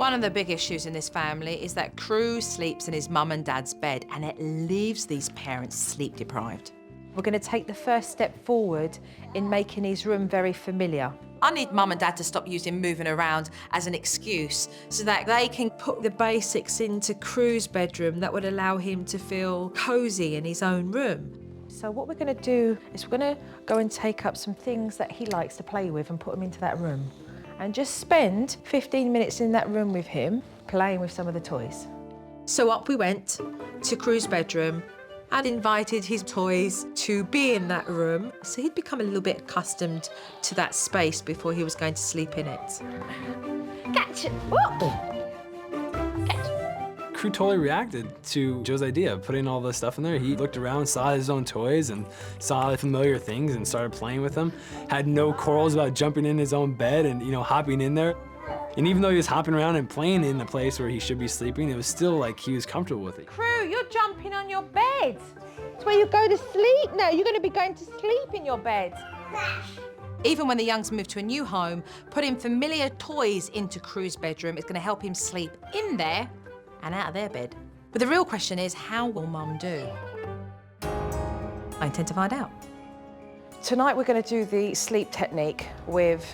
One of the big issues in this family is that Crew sleeps in his mum and dad's bed, and it leaves these parents sleep deprived. We're going to take the first step forward in making his room very familiar. I need mum and dad to stop using moving around as an excuse so that they can put the basics into Crew's bedroom that would allow him to feel cosy in his own room. So what we're going to do is we're going to go and take up some things that he likes to play with and put them into that room. And just spend 15 minutes in that room with him, playing with some of the toys. So up we went to Crew's bedroom and invited his toys to be in that room. So he'd become a little bit accustomed to that space before he was going to sleep in it. Gotcha! Crew totally reacted to Joe's idea of putting all this stuff in there. He looked around, saw his own toys, and saw the familiar things and started playing with them. Had no quarrels about jumping in his own bed and, hopping in there. And even though he was hopping around and playing in the place where he should be sleeping, it was still like he was comfortable with it. Crew, you're jumping on your bed. It's where you go to sleep now. You're going to be going to sleep in your bed. Even when the Youngs moved to a new home, putting familiar toys into Crew's bedroom is going to help him sleep in there and out of their bed. But the real question is, how will Mum do? I intend to find out. Tonight we're going to do the sleep technique with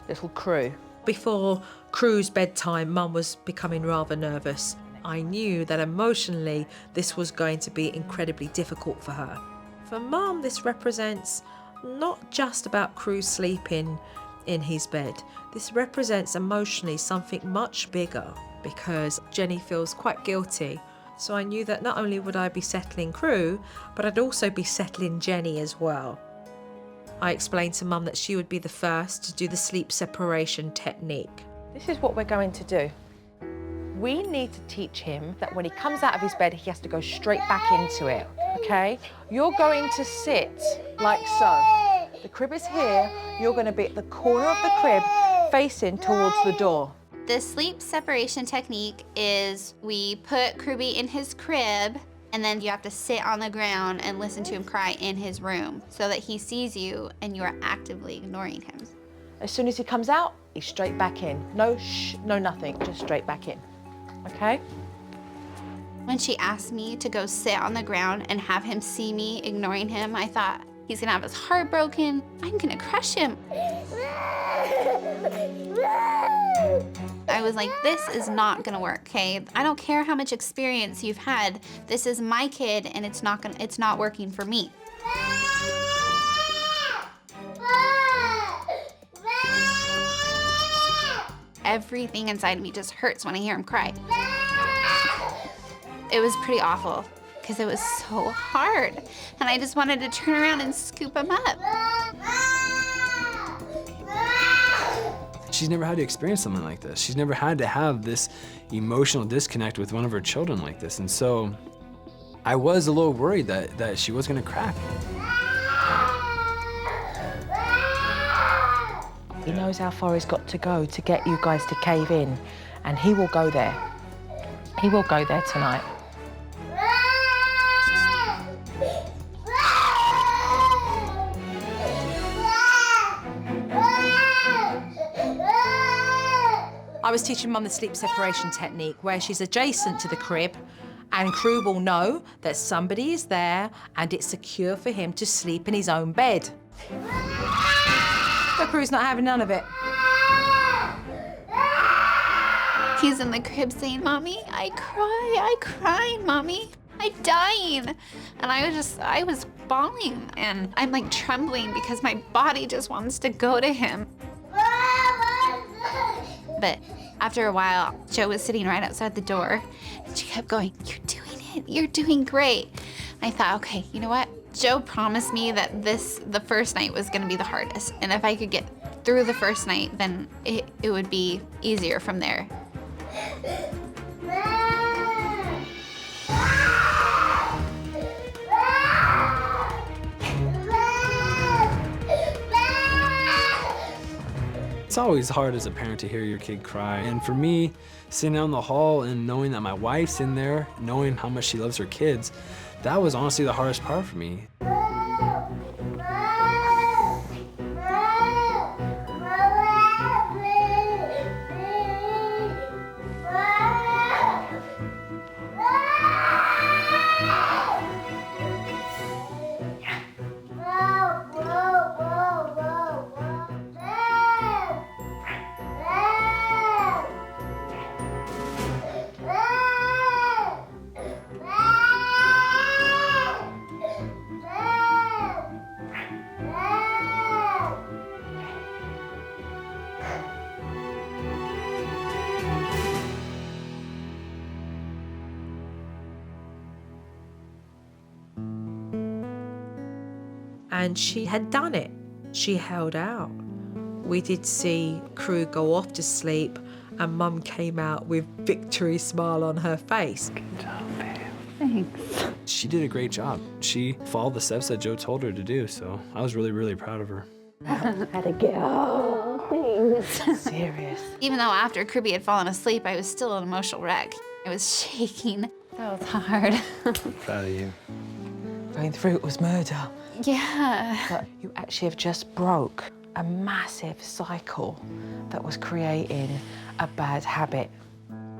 little Crew. Before Crew's bedtime, Mum was becoming rather nervous. I knew that emotionally this was going to be incredibly difficult for her. For Mum, this represents not just about Crew sleeping in his bed. This represents emotionally something much bigger, because Jenny feels quite guilty. So I knew that not only would I be settling Crew, but I'd also be settling Jenny as well. I explained to Mum that she would be the first to do the sleep separation technique. This is what we're going to do. We need to teach him that when he comes out of his bed, he has to go straight back into it, okay? You're going to sit like so. The crib is here. You're going to be at the corner of the crib facing towards the door. The sleep separation technique is we put Kruby in his crib, and then you have to sit on the ground and listen to him cry in his room so that he sees you and you are actively ignoring him. As soon as he comes out, he's straight back in. No shh, no nothing, just straight back in, okay? When she asked me to go sit on the ground and have him see me ignoring him, I thought, he's gonna have his heart broken. I'm gonna crush him. I was like, this is not gonna work, okay? I don't care how much experience you've had. This is my kid, and it's not working for me. Everything inside of me just hurts when I hear him cry. It was pretty awful, because it was so hard, and I just wanted to turn around and scoop him up. She's never had to experience something like this. She's never had to have this emotional disconnect with one of her children like this. And so I was a little worried that she was gonna crack. He knows how far he's got to go to get you guys to cave in, and he will go there. He will go there tonight. I was teaching Mum the sleep separation technique, where she's adjacent to the crib and Crew will know that somebody is there and it's secure for him to sleep in his own bed. But Crew's not having none of it. He's in the crib saying, Mommy, I cry, Mommy. I'm dying. And I was bawling, and I'm like trembling because my body just wants to go to him. But after a while, Joe was sitting right outside the door, and she kept going, you're doing it, you're doing great. I thought, okay, you know what? Joe promised me that the first night was gonna be the hardest, and if I could get through the first night, then it would be easier from there. It's always hard as a parent to hear your kid cry. And for me, sitting down the hall and knowing that my wife's in there, knowing how much she loves her kids, that was honestly the hardest part for me. and she had done it. She held out. We did see Crew go off to sleep, and Mum came out with victory smile on her face. Good job, babe. Thanks. She did a great job. She followed the steps that Joe told her to do, so I was really, really proud of her. Had to go. Thanks. Serious. Even though after Kirby had fallen asleep, I was still an emotional wreck. I was shaking. That was hard. Proud of you. Going through it was murder. Yeah. But you actually have just broke a massive cycle that was creating a bad habit.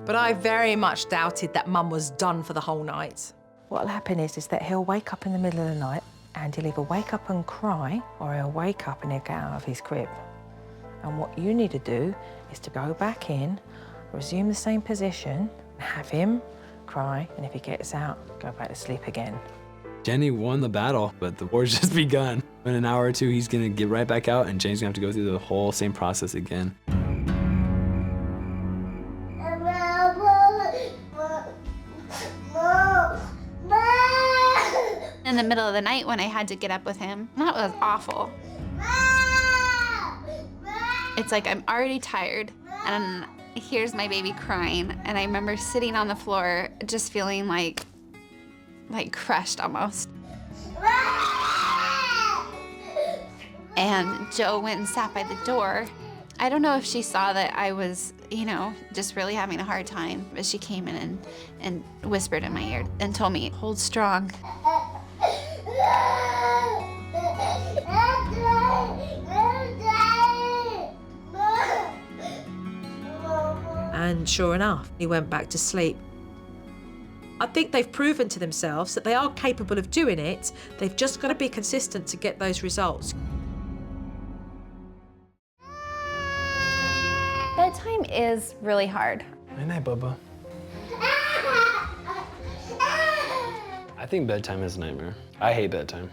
But I very much doubted that Mum was done for the whole night. What'll happen is that he'll wake up in the middle of the night and he'll either wake up and cry or he'll wake up and he'll get out of his crib. And what you need to do is to go back in, resume the same position, have him cry, and if he gets out, go back to sleep again. Jenny won the battle, but the war's just begun. In an hour or two, he's gonna get right back out, and Jenny's gonna have to go through the whole same process again. In the middle of the night when I had to get up with him, that was awful. It's like I'm already tired, and here's my baby crying, and I remember sitting on the floor just feeling like crushed almost. And Joe went and sat by the door. I don't know if she saw that I was, just really having a hard time, but she came in and whispered in my ear and told me, hold strong. And sure enough, he went back to sleep. I think they've proven to themselves that they are capable of doing it. They've just got to be consistent to get those results. Bedtime is really hard. Night night, Bubba. I think bedtime is a nightmare. I hate bedtime.